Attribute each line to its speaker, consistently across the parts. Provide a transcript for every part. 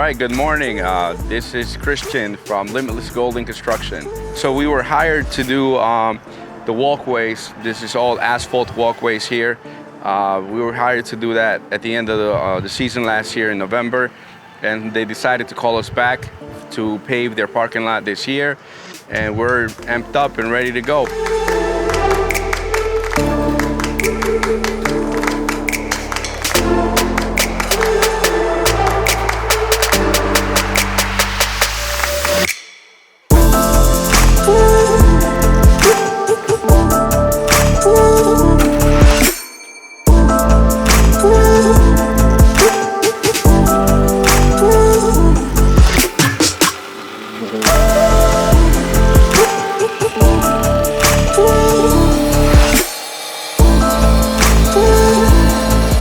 Speaker 1: right, good morning. This is Christian from Limitless Golden Construction. So we were hired to do the walkways. This is all asphalt walkways here. We were hired to do that at the end of the season last year in November, and they decided to call us back to pave their parking lot this year, and we're amped up and ready to go.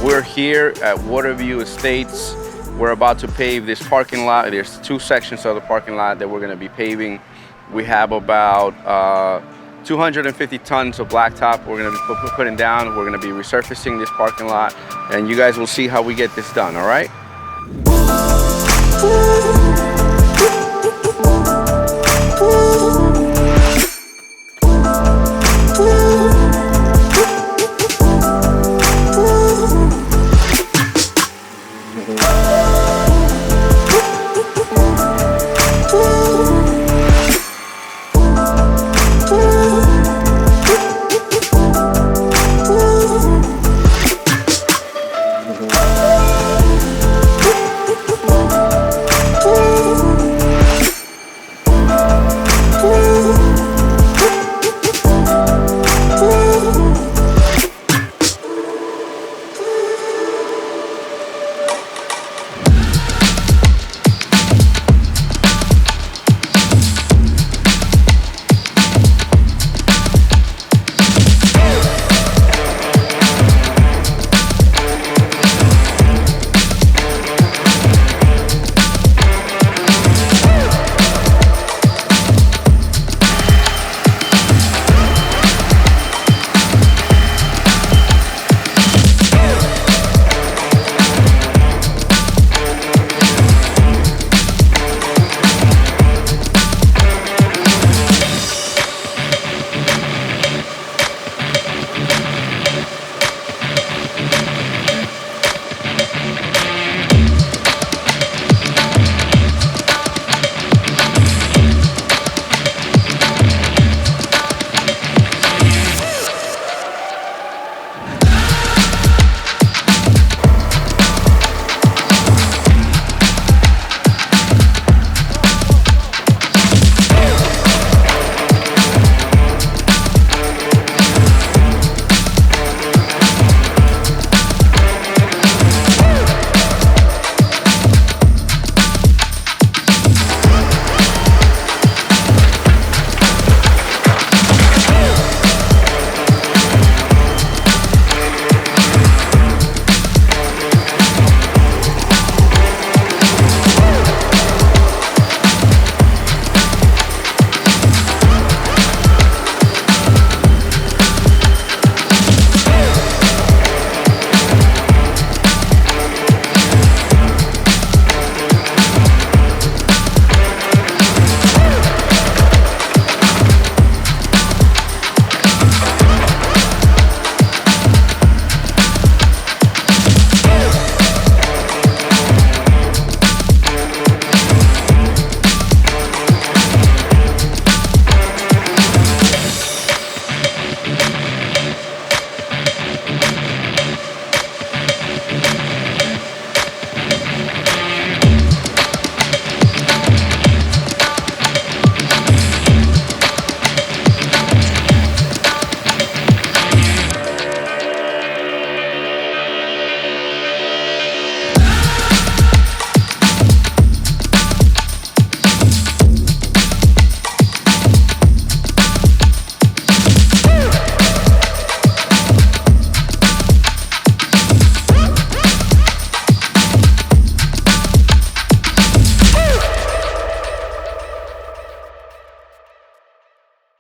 Speaker 1: We're here at Waterview Estates. We're about to pave this parking lot. There's two sections of the parking lot that we're going to be paving. We have about 250 tons of blacktop we're going to be putting down. We're going to be resurfacing this parking lot, and you guys will see how we get this done, all right?